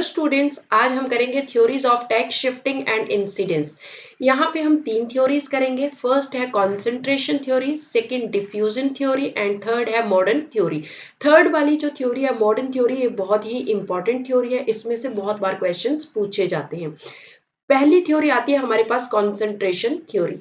Students, आज हम करेंगे theories of tax shifting and incidence. यहाँ पे हम तीन थ्योरीज करेंगे। फर्स्ट है concentration theory, second diffusion theory and third है मॉडर्न थ्योरी। थर्ड वाली जो थ्योरी है मॉडर्न थ्योरी, ये बहुत ही इंपॉर्टेंट थ्योरी है। इसमें से बहुत बार क्वेश्चंस पूछे जाते हैं। पहली थ्योरी आती है हमारे पास कॉन्सेंट्रेशन थ्योरी।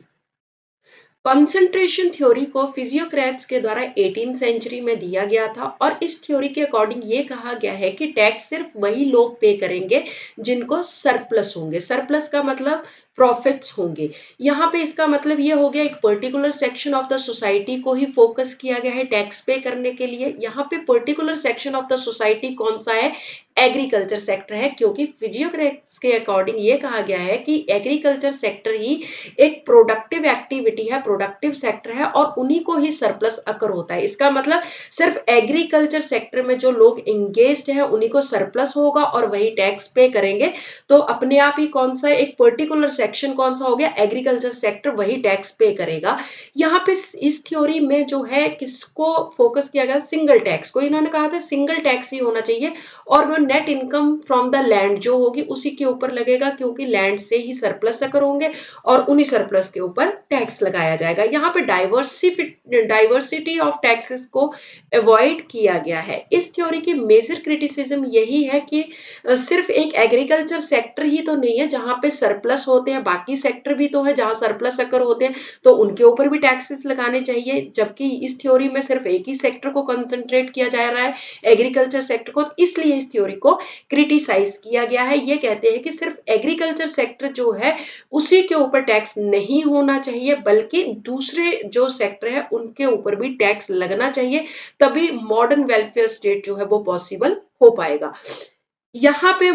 कॉन्सेंट्रेशन थ्योरी को फिजियोक्रेट्स के द्वारा 18 सेंचुरी में दिया गया था और इस थ्योरी के अकॉर्डिंग ये कहा गया है कि टैक्स सिर्फ वही लोग पे करेंगे जिनको सरप्लस होंगे। सरप्लस का मतलब प्रॉफिट्स होंगे। यहाँ पे इसका मतलब ये हो गया एक particular section of the society को ही फोकस किया गया है टैक्स पे करने के लिए। यहाँ पे particular section of the society कौन सा है? एग्रीकल्चर सेक्टर है, क्योंकि फिजियोक्रेट्स के अकॉर्डिंग ये कहा गया है कि एग्रीकल्चर सेक्टर ही एक प्रोडक्टिव एक्टिविटी है, प्रोडक्टिव सेक्टर है और उन्हीं को ही सरप्लस अकर होता है। इसका मतलब सिर्फ एग्रीकल्चर सेक्टर में जो लोग एंगेज्ड है उन्हीं को सरप्लस होगा और वही टैक्स पे करेंगे। तो अपने आप ही कौन सा एक पर्टिकुलर सेक्शन कौन सा हो गया? एग्रीकल्चर सेक्टर, वही टैक्स पे करेगा। यहाँ पे इस थ्योरी में जो है किसको फोकस किया गया? सिंगल टैक्स को। इन्होंने कहा था सिंगल टैक्स ही होना चाहिए और वो net income from the land जो होगी उसी के ऊपर लगेगा, क्योंकि लैंड से ही सरप्लस अकर होंगे और उन्हीं सरप्लस के ऊपर टैक्स लगाया जाएगा। यहाँ पे डाइवर्सिटी ऑफ टैक्सेस को अवॉइड किया गया है। इस थ्योरी की मेजर क्रिटिसिज्म यही है कि सिर्फ एक एग्रीकल्चर सेक्टर ही तो नहीं है जहां पे सरप्लस होते हैं, बाकी सेक्टर भी तो है जहां सरप्लस अकर होते हैं, तो उनके ऊपर भी टैक्सेस लगाने चाहिए। जबकि इस थ्योरी में सिर्फ एक ही सेक्टर को कंसंट्रेट किया जा रहा है, एग्रीकल्चर सेक्टर को, इसलिए इस थ्योरी को क्रिटिसाइज किया गया है। ये कहते हैं कि सिर्फ एग्रीकल्चर सेक्टर जो है उसी के ऊपर टैक्स नहीं होना चाहिए, बल्कि दूसरे जो सेक्टर है उनके ऊपर भी टैक्स लगना चाहिए। तभी मॉडर्न वेलफेयर स्टेट जो है वो पॉसिबल हो पाएगा। यहाँ पे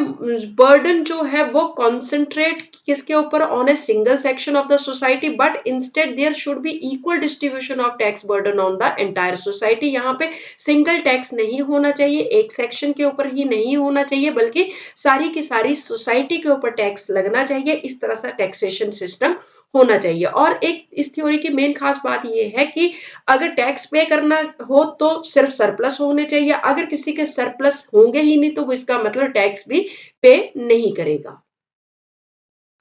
बर्डन जो है वो कॉन्सेंट्रेट किसके ऊपर? On a single section of the society, but instead there should be equal distribution of tax burden on the entire society. यहाँ पे सिंगल टैक्स नहीं होना चाहिए, एक सेक्शन के ऊपर ही नहीं होना चाहिए, बल्कि सारी की सारी सोसाइटी के ऊपर टैक्स लगना चाहिए। इस तरह से टैक्सेशन सिस्टम होना चाहिए। और एक इस थ्योरी की मेन खास बात यह है कि अगर टैक्स पे करना हो तो सिर्फ सरप्लस होने चाहिए, अगर किसी के सरप्लस होंगे ही नहीं तो वो इसका मतलब टैक्स भी पे नहीं करेगा।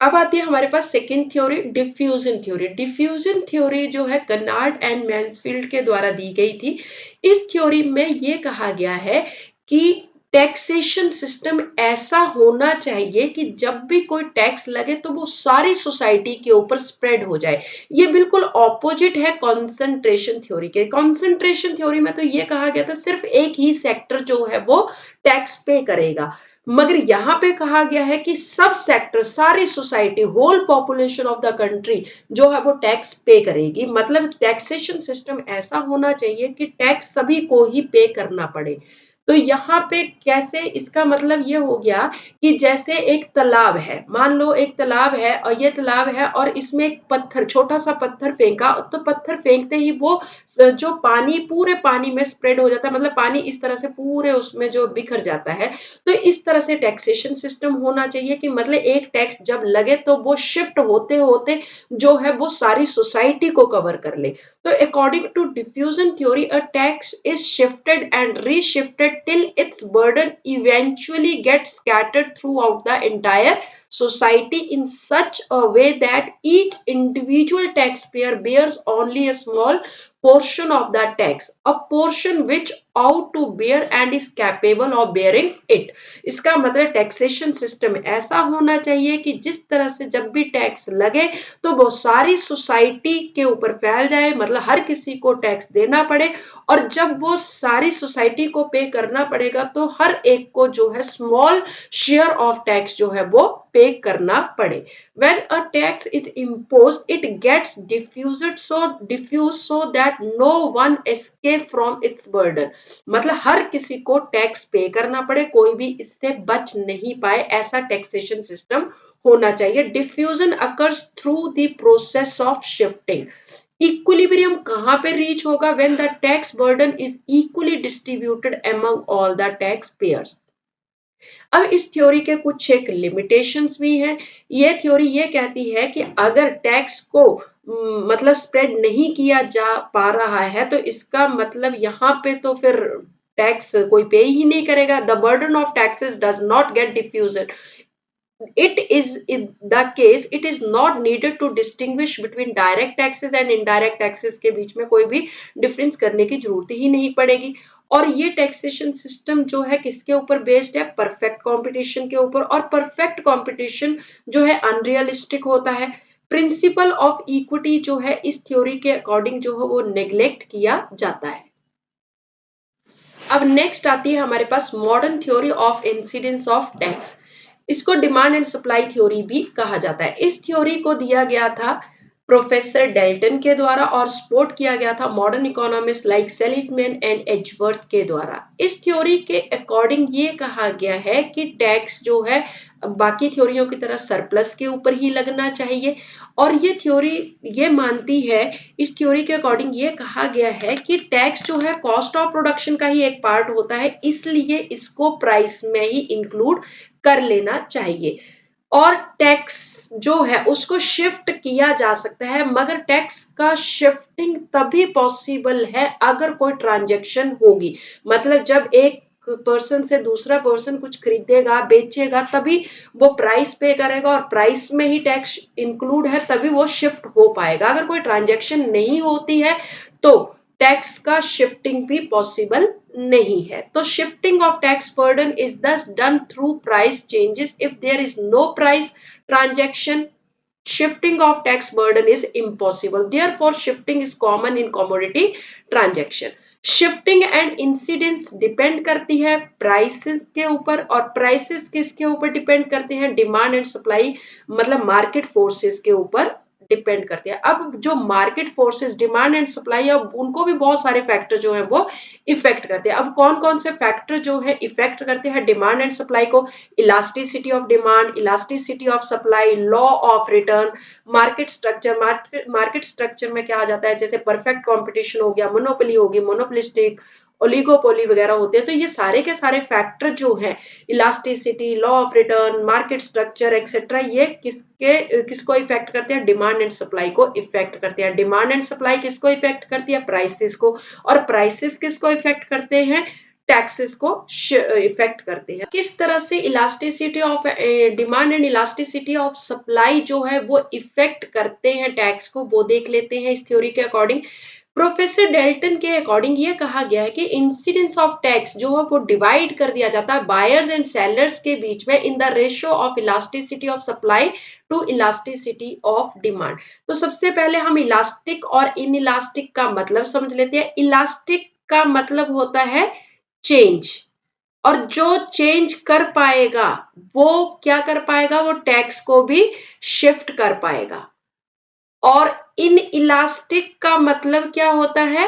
अब आती है हमारे पास second theory, diffusion theory. Diffusion theory जो है कर्नाड एंड मैन्सफील्ड के द्वारा दी गई थी। इस थ्योरी में ये कहा गया है कि टैक्सेशन सिस्टम ऐसा होना चाहिए कि जब भी कोई टैक्स लगे तो वो सारी सोसाइटी के ऊपर स्प्रेड हो जाए। ये बिल्कुल ऑपोजिट है कॉन्सेंट्रेशन थ्योरी के। कॉन्सेंट्रेशन थ्योरी में तो ये कहा गया था सिर्फ एक ही सेक्टर जो है वो टैक्स पे करेगा, मगर यहाँ पे कहा गया है कि सब सेक्टर, सारी society, whole population of the country जो है वो टैक्स पे करेगी। मतलब टैक्सेशन सिस्टम ऐसा होना चाहिए कि टैक्स सभी को ही पे करना पड़े। तो यहाँ पे कैसे? इसका मतलब ये हो गया कि जैसे एक तालाब है, मान लो एक तालाब है और ये तालाब है और इसमें एक पत्थर, छोटा सा पत्थर फेंका, तो पत्थर फेंकते ही वो जो पानी पूरे पानी में स्प्रेड हो जाता है, मतलब पानी इस तरह से पूरे उसमें जो बिखर जाता है। तो इस तरह से टैक्सेशन सिस्टम होना चाहिए कि मतलब एक टैक्स जब लगे तो वो शिफ्ट होते होते जो है वो सारी सोसाइटी को कवर कर ले। तो according to diffusion theory a tax is shifted and reshifted till its burden eventually get scattered throughout the entire society in such a way that each individual taxpayer bears only a small portion of the tax, a portion which ought to bear and is capable of bearing it। इसका मतलब taxation system ऐसा होना चाहिए कि जिस तरह से जब भी टैक्स लगे तो वो सारी सोसाइटी के ऊपर फैल जाए, मतलब हर किसी को टैक्स देना पड़े, और जब वो सारी सोसाइटी को पे करना पड़ेगा तो हर एक को जो है स्मॉल शेयर ऑफ टैक्स जो है वो पे करना पड़े। When a tax is imposed, it gets diffused so that no one escape from its burden। मतलब हर किसी को टैक्स पे करना पड़े, कोई भी इससे बच नहीं पाए, ऐसा टैक्सेशन सिस्टम होना चाहिए। Diffusion occurs through the process of shifting. Equilibrium कहां पे रीच होगा? When the tax burden is equally distributed among all the tax payers. अब इस थ्योरी के कुछ एक लिमिटेशंस भी हैं। ये थ्योरी ये कहती है कि अगर टैक्स को मतलब स्प्रेड नहीं किया जा पा रहा है तो इसका मतलब यहाँ पे तो फिर टैक्स कोई पे ही नहीं करेगा। The burden of taxes does not gate diffused. It is in the case it is not needed to distinguish between direct taxes and indirect taxes के बीच में कोई भी डिफरेंस करने की जरूरत ही नहीं पड़ेगी। और ये टैक्सेशन सिस्टम जो है किसके ऊपर बेस्ड है? परफेक्ट कंपटीशन के ऊपर। और परफेक्ट कंपटीशन जो है अनरियलिस्टिक होता है। प्रिंसिपल ऑफ इक्विटी जो है इस थ्योरी के अकॉर्डिंग जो है वो नेग्लेक्ट किया जाता है। अब नेक्स्ट आती है हमारे पास modern theory of incidence of tax. इसको डिमांड एंड सप्लाई थ्योरी भी कहा जाता है। इस थ्योरी को दिया गया था प्रोफेसर डेल्टन के द्वारा और सपोर्ट किया गया था modern economist like Seligman and Edgeworth के द्वारा। इस थ्योरी के अकॉर्डिंग ये कहा गया है कि टैक्स जो है बाकी थ्योरियों की तरह सरप्लस के ऊपर ही लगना चाहिए। और ये थ्योरी ये मानती है, इस थ्योरी के अकॉर्डिंग ये कहा गया है कि टैक्स जो है कॉस्ट ऑफ प्रोडक्शन का ही एक पार्ट होता है, इसलिए इसको प्राइस में ही इंक्लूड कर लेना चाहिए। और टैक्स जो है उसको शिफ्ट किया जा सकता है, मगर टैक्स का शिफ्टिंग तभी पॉसिबल है अगर कोई ट्रांजैक्शन होगी। मतलब जब एक पर्सन से दूसरा पर्सन कुछ खरीदेगा बेचेगा तभी वो प्राइस पे करेगा और प्राइस में ही टैक्स इंक्लूड है तभी वो शिफ्ट हो पाएगा। अगर कोई ट्रांजैक्शन नहीं होती है तो टैक्स का शिफ्टिंग भी पॉसिबल नहीं है। तो shifting of tax burden is thus done through price changes. If there is no price transaction, shifting of tax burden is impossible. Therefore shifting is common in commodity transaction. Shifting and incidence depend करती है prices के ऊपर, और prices किसके ऊपर depend करते हैं? Demand and supply मतलब मार्केट फोर्सेस के ऊपर डिपेंड करते हैं। अब जो market forces demand and supply है उनको भी बहुत सारे फैक्टर जो है वो इफेक्ट करते हैं। अब कौन कौन से फैक्टर जो है इफेक्ट करते हैं डिमांड एंड सप्लाई को? Elasticity of demand, elasticity of supply, law of return, market structure. Market structure में क्या आ जाता है? जैसे परफेक्ट कंपटीशन हो गया, मोनोपोली होगी, मोनोपोलिस्टिक, ओलिगोपोली वगैरह होते हैं। तो ये सारे के सारे फैक्टर जो हैं, elasticity, law of return, market structure etcetera, ये किसको इफेक्ट करते हैं? डिमांड एंड सप्लाई को इफेक्ट करते हैं। डिमांड एंड सप्लाई किसको इफेक्ट करती है? प्राइसेस को। और प्राइसेस किसको इफेक्ट करते हैं? टैक्सेस को इफेक्ट करते हैं। किस तरह से elasticity of demand and elasticity of supply जो है वो इफेक्ट करते हैं टैक्स को, वो देख लेते हैं इस थ्योरी के अकॉर्डिंग। प्रोफेसर डेल्टन के अकॉर्डिंग ये कहा गया है कि इंसिडेंस ऑफ टैक्स जो है वो डिवाइड कर दिया जाता है बायर्स एंड सेलर्स के बीच में in the ratio of elasticity of supply to elasticity of demand. तो सबसे पहले हम इलास्टिक और इन इलास्टिक का मतलब समझ लेते हैं। इलास्टिक का मतलब होता है चेंज, और जो चेंज कर पाएगा वो क्या कर पाएगा? वो टैक्स को भी शिफ्ट कर पाएगा। और इन इलास्टिक का मतलब क्या होता है?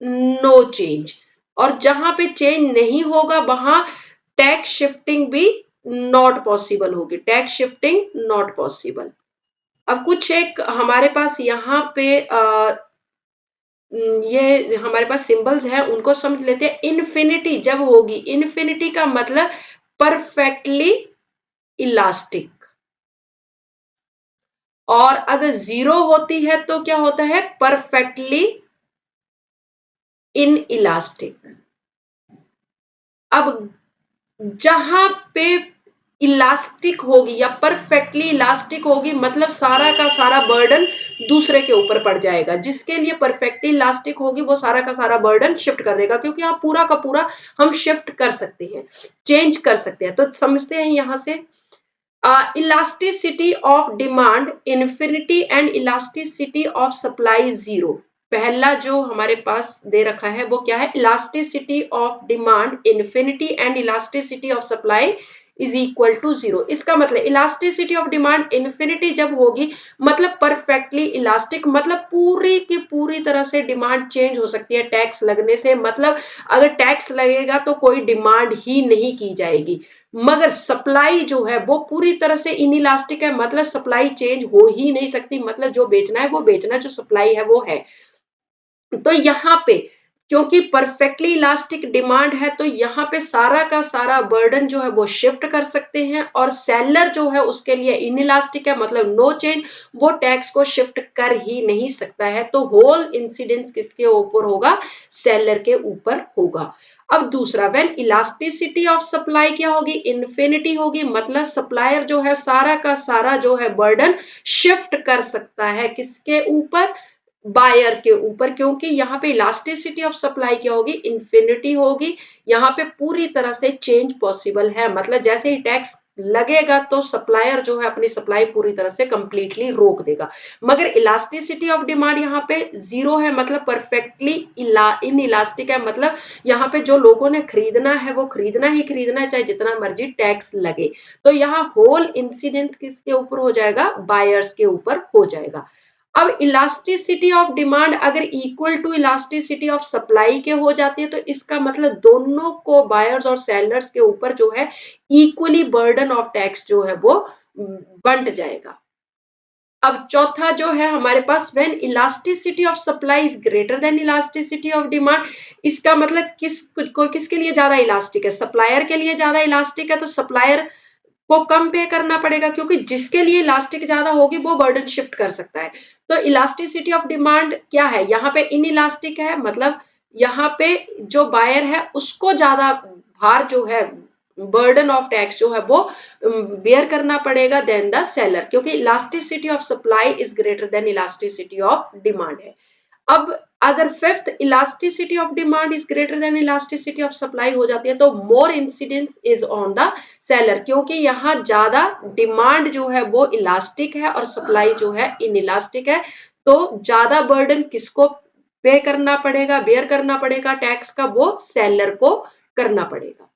No change. और जहां पे चेंज नहीं होगा वहां टैक्स शिफ्टिंग भी नॉट पॉसिबल होगी। Tax shifting not possible. अब कुछ एक हमारे पास यहाँ पे ये हमारे पास सिंबल्स हैं उनको समझ लेते हैं। इन्फिनिटी जब होगी, इन्फिनिटी का मतलब परफेक्टली इलास्टिक। और अगर जीरो होती है तो क्या होता है? Perfectly in elastic. अब जहां पे इलास्टिक होगी या परफेक्टली इलास्टिक होगी मतलब सारा का सारा बर्डन दूसरे के ऊपर पड़ जाएगा। जिसके लिए परफेक्टली इलास्टिक होगी वो सारा का सारा बर्डन शिफ्ट कर देगा, क्योंकि यहाँ पूरा का पूरा हम शिफ्ट कर सकते हैं, चेंज कर सकते हैं। तो समझते हैं यहां से elasticity of demand infinity and elasticity of supply zero. पहला जो हमारे पास दे रखा है वो क्या है? Elasticity of demand infinity and elasticity of supply is equal to zero. इसका मतलब इलास्टिसिटी ऑफ डिमांड इन्फिनिटी जब होगी मतलब परफेक्टली इलास्टिक, मतलब पूरी की पूरी तरह से डिमांड चेंज हो सकती है टैक्स लगने से। मतलब अगर टैक्स लगेगा तो कोई डिमांड ही नहीं की जाएगी। मगर सप्लाई जो है वो पूरी तरह से इनइलास्टिक है, मतलब सप्लाई चेंज हो ही नहीं सकती। मतलब जो बेचना है वो बेचना, जो सप्लाई है वो है। तो यहाँ पे क्योंकि परफेक्टली इलास्टिक डिमांड है तो यहाँ पे सारा का सारा बर्डन जो है वो शिफ्ट कर सकते हैं, और सेलर जो है उसके लिए इनइलास्टिक है, मतलब नो चेंज, वो टैक्स को शिफ्ट कर ही नहीं सकता है। तो होल इंसिडेंस किसके ऊपर होगा? सेलर के ऊपर होगा। अब दूसरा, व्हेन इलास्टिसिटी ऑफ सप्लाई क्या होगी? इन्फिनिटी होगी, मतलब सप्लायर जो है सारा का सारा जो है बर्डन शिफ्ट कर सकता है किसके ऊपर? बायर के ऊपर, क्योंकि यहाँ पे इलास्टिसिटी ऑफ सप्लाई क्या होगी? इन्फिनिटी होगी। यहाँ पे पूरी तरह से चेंज पॉसिबल है, मतलब जैसे ही टैक्स लगेगा तो सप्लायर जो है अपनी सप्लाई पूरी तरह से कंप्लीटली रोक देगा। मगर इलास्टिसिटी ऑफ डिमांड यहाँ पे जीरो है, मतलब परफेक्टली इन इलास्टिक है, मतलब यहाँ पे जो लोगों ने खरीदना है वो खरीदना ही खरीदना है, चाहे जितना मर्जी टैक्स लगे। तो यहाँ होल इंसिडेंस किसके ऊपर हो जाएगा? बायर्स के ऊपर हो जाएगा। अब इलास्टिसिटी ऑफ डिमांड अगर equal to elasticity of supply के हो जाती है तो इसका मतलब दोनों को, बायर्स और सेलर्स के ऊपर जो है इक्वली बर्डन ऑफ टैक्स जो है वो बंट जाएगा। अब चौथा जो है हमारे पास, when elasticity of supply is greater than elasticity of demand, इसका मतलब किसके लिए ज्यादा इलास्टिक है? सप्लायर के लिए ज्यादा इलास्टिक है, तो सप्लायर को कम पे करना पड़ेगा, क्योंकि जिसके लिए इलास्टिक ज्यादा होगी वो बर्डन शिफ्ट कर सकता है। तो इलास्टिसिटी ऑफ डिमांड क्या है? यहाँ पे इन इलास्टिक है, मतलब यहाँ पे जो बायर है उसको ज्यादा भार जो है, बर्डन ऑफ टैक्स जो है वो बेयर करना पड़ेगा देन द सेलर, क्योंकि elasticity of supply is greater than elasticity of demand है। अब अगर fifth, elasticity of demand is greater than elasticity of supply हो जाती है तो more incidence is on the seller, क्योंकि यहाँ ज्यादा डिमांड जो है वो इलास्टिक है और सप्लाई जो है इन इलास्टिक है, तो ज्यादा बर्डन किसको पे करना पड़ेगा, बेयर करना पड़ेगा टैक्स का? वो सेलर को करना पड़ेगा।